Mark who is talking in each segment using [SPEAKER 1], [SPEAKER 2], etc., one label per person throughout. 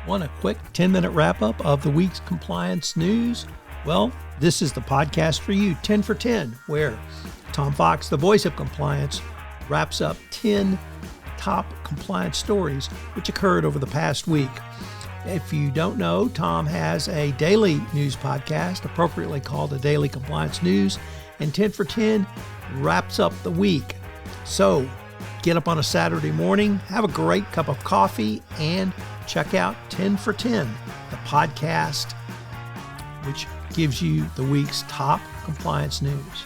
[SPEAKER 1] Want a quick 10-minute wrap-up of the week's compliance news? Well, this is the podcast for you, 10 for 10, where Tom Fox, the voice of compliance, wraps up 10 top compliance stories which occurred over the past week. If you don't know, Tom has a daily news podcast, appropriately called the Daily Compliance News, and 10 for 10 wraps up the week. So get up on a Saturday morning, have a great cup of coffee, and check out 10 for 10, the podcast which gives you the week's top compliance news.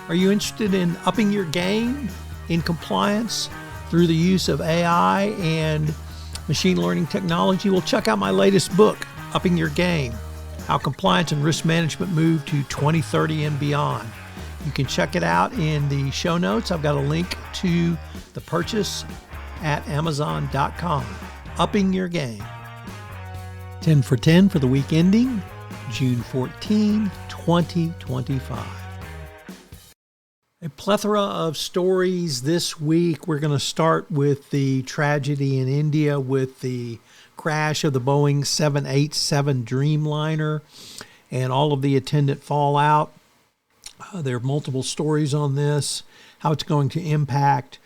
[SPEAKER 1] Are you interested in upping your game in compliance through the use of AI and machine learning technology? Well, check out my latest book, Upping Your Game, How Compliance and Risk Management Move to 2030 and Beyond. You can check it out in the show notes. I've got a link to the purchase at Amazon.com. Upping Your Game. 10 for 10 for the week ending June 14, 2025. A plethora of stories this week. We're going to start with the tragedy in India with the crash of the Boeing 787 Dreamliner and all of the attendant fallout. There are multiple stories on this, how it's going to impact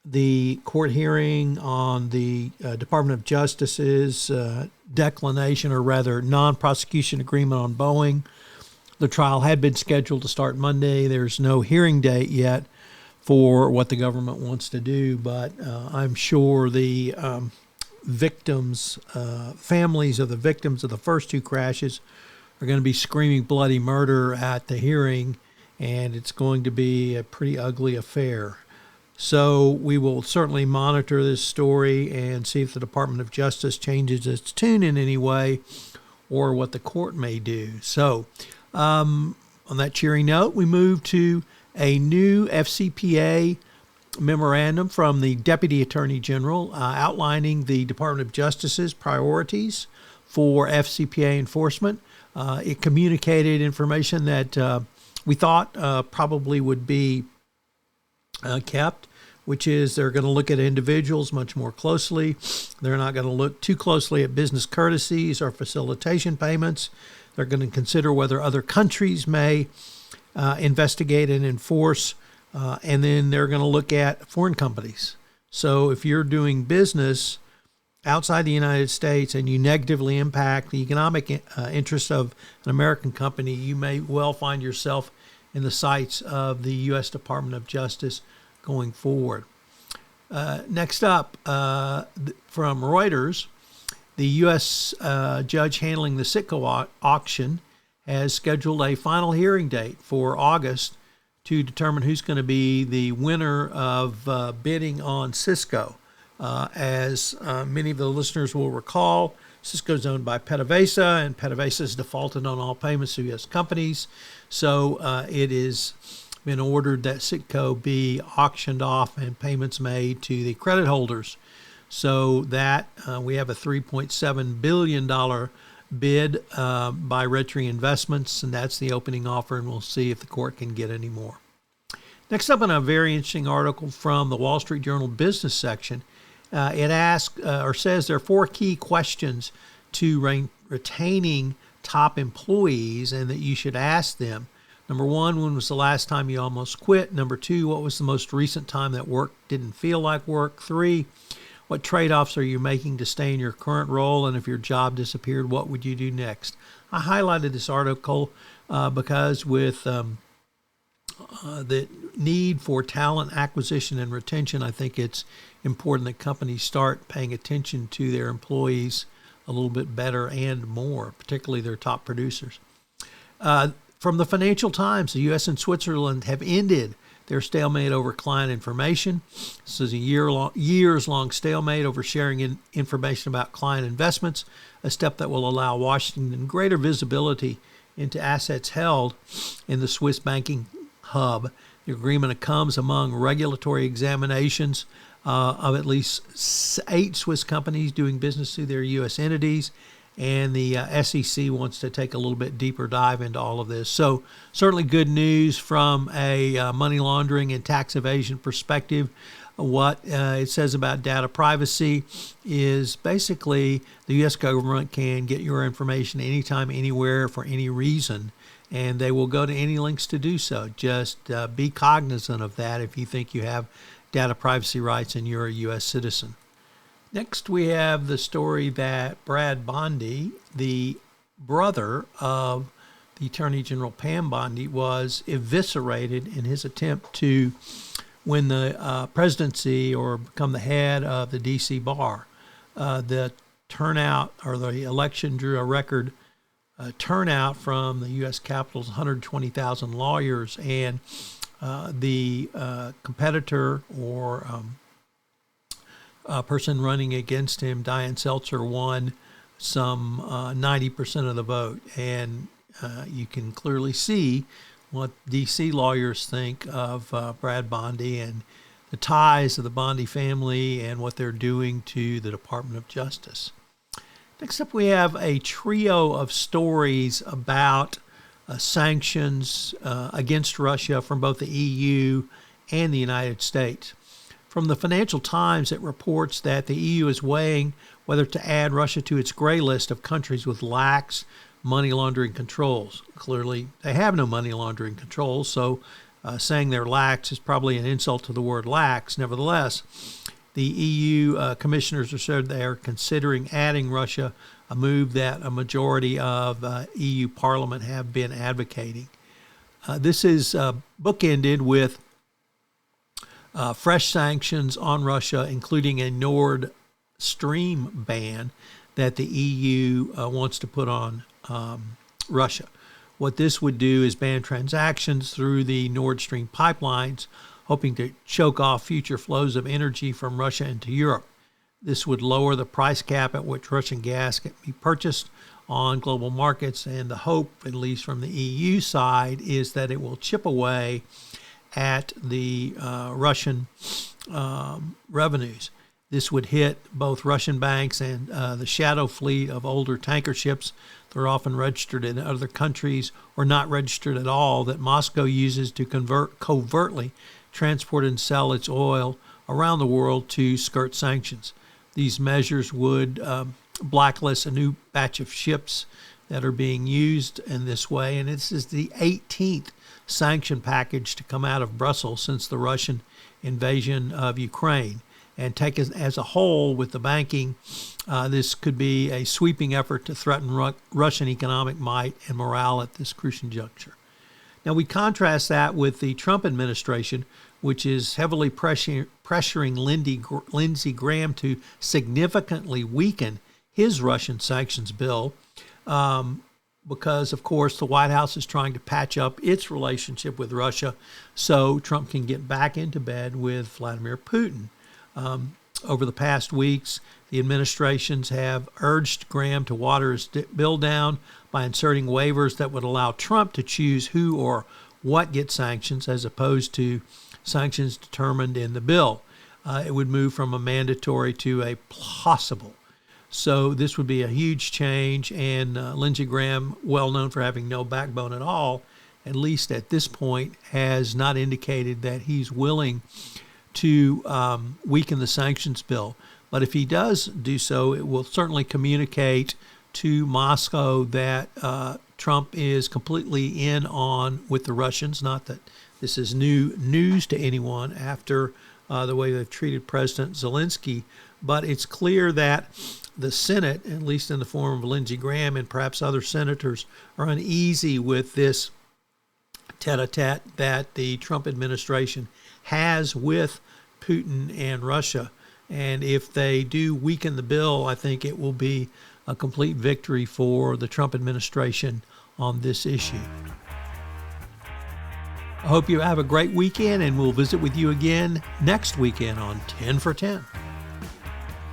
[SPEAKER 1] the court hearing on the Department of Justice's declination, or rather non-prosecution agreement on Boeing. The trial had been scheduled to start Monday. There's no hearing date yet for what the government wants to do, but I'm sure the victims, families of the victims of the first two crashes are going to be screaming bloody murder at the hearing, and it's going to be a pretty ugly affair. So we will certainly monitor this story and see if the Department of Justice changes its tune in any way or what the court may do. So on that cheery note, we move to a new FCPA memorandum from the Deputy Attorney General outlining the Department of Justice's priorities for FCPA enforcement. It communicated information that we thought probably would be kept, which is they're going to look at individuals much more closely. They're not going to look too closely at business courtesies or facilitation payments. They're going to consider whether other countries may investigate and enforce, and then they're going to look at foreign companies. So if you're doing business outside the United States and you negatively impact the economic interests of an American company, you may well find yourself in the sights of the U.S. Department of Justice going forward. Next up, from Reuters, the U.S. judge handling the CITGO auction has scheduled a final hearing date for August to determine who's going to be the winner of bidding on Cisco. As many of the listeners will recall, Cisco is owned by PDVSA, and PDVSA has defaulted on all payments to U.S. companies. So it has been ordered that CITGO be auctioned off and payments made to the credit holders. So that we have a $3.7 billion bid by Retri Investments, and that's the opening offer, and we'll see if the court can get any more. Next up, in a very interesting article from the Wall Street Journal business section, it asks or says there are 4 key questions to retaining top employees and that you should ask them. Number 1, when was the last time you almost quit? Number 2, what was the most recent time that work didn't feel like work? 3, what trade-offs are you making to stay in your current role? And if your job disappeared, what would you do next? I highlighted this article because with the need for talent acquisition and retention, I think it's important that companies start paying attention to their employees a little bit better and more, particularly their top producers. From the Financial Times, the U.S. and Switzerland have ended their stalemate over client information. This is a years-long stalemate over sharing information about client investments, a step that will allow Washington greater visibility into assets held in the Swiss banking hub. The agreement comes among regulatory examinations of at least 8 Swiss companies doing business through their U.S. entities, and the SEC wants to take a little bit deeper dive into all of this. So certainly good news from a money laundering and tax evasion perspective. What it says about data privacy is basically the U.S. government can get your information anytime, anywhere, for any reason, and they will go to any lengths to do so. Just be cognizant of that if you think you have data privacy rights and you're a U.S. citizen. Next, we have the story that Brad Bondi, the brother of the Attorney General Pam Bondi, was eviscerated in his attempt to win the presidency or become the head of the D.C. bar. The turnout, or the election, drew a record turnout from the U.S. Capitol's 120,000 lawyers, and the competitor or person running against him, Diane Seltzer, won some 90% of the vote. And you can clearly see what D.C. lawyers think of Brad Bondi and the ties of the Bondi family and what they're doing to the Department of Justice. Next up, we have a trio of stories about sanctions against Russia from both the EU and the United States. From the Financial Times, it reports that the EU is weighing whether to add Russia to its gray list of countries with lax money laundering controls. Clearly, they have no money laundering controls, so saying they're lax is probably an insult to the word lax. Nevertheless, the EU commissioners have said they are considering adding Russia, a move that a majority of EU Parliament have been advocating. This is bookended with fresh sanctions on Russia, including a Nord Stream ban that the EU wants to put on Russia. What this would do is ban transactions through the Nord Stream pipelines, hoping to choke off future flows of energy from Russia into Europe. This would lower the price cap at which Russian gas can be purchased on global markets, and the hope, at least from the EU side, is that it will chip away at the Russian revenues. This would hit both Russian banks and the shadow fleet of older tanker ships that are often registered in other countries or not registered at all that Moscow uses to covertly transport and sell its oil around the world to skirt sanctions. These measures would blacklist a new batch of ships that are being used in this way, and this is the 18th sanction package to come out of Brussels since the Russian invasion of Ukraine. And taken as a whole with the banking, this could be a sweeping effort to threaten Russian economic might and morale at this crucial juncture. Now, we contrast that with the Trump administration, which is heavily pressuring Lindsey Graham to significantly weaken his Russian sanctions bill because, of course, the White House is trying to patch up its relationship with Russia so Trump can get back into bed with Vladimir Putin. Over the past weeks, the administrations have urged Graham to water his bill down by inserting waivers that would allow Trump to choose who or what gets sanctions as opposed to sanctions determined in the bill. It would move from a mandatory to a possible. So this would be a huge change, and Lindsey Graham, well known for having no backbone at all, at least at this point, has not indicated that he's willing to weaken the sanctions bill. But if he does do so, it will certainly communicate to Moscow that Trump is completely in on with the Russians. Not that this is new news to anyone after the way they've treated President Zelensky, but it's clear that the Senate, at least in the form of Lindsey Graham and perhaps other senators, are uneasy with this tete-a-tete that the Trump administration has with Putin and Russia. And if they do weaken the bill, I think it will be a complete victory for the Trump administration on this issue. I hope you have a great weekend, and we'll visit with you again next weekend on 10 for 10.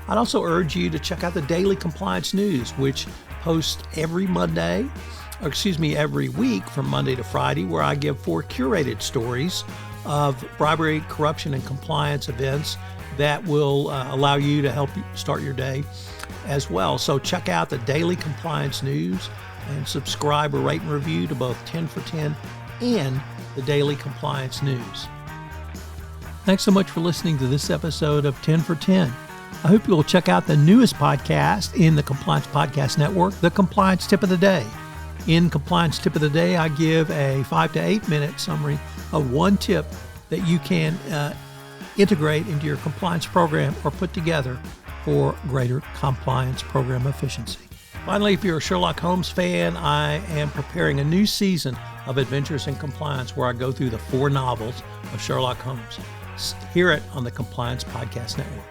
[SPEAKER 1] I'd also urge you to check out the Daily Compliance News, which posts every week from Monday to Friday, where I give 4 curated stories of bribery, corruption, and compliance events that will allow you to help you start your day as well. So check out the Daily Compliance News and subscribe or rate and review to both 10 for 10 and the Daily Compliance News. Thanks so much for listening to this episode of 10 for 10. I hope you'll check out the newest podcast in the Compliance Podcast Network, the Compliance Tip of the Day. In Compliance Tip of the Day, I give a 5 to 8 minute summary of one tip that you can integrate into your compliance program or put together for greater compliance program efficiency. Finally, if you're a Sherlock Holmes fan, I am preparing a new season of Adventures in Compliance where I go through the 4 novels of Sherlock Holmes. Hear it on the Compliance Podcast Network.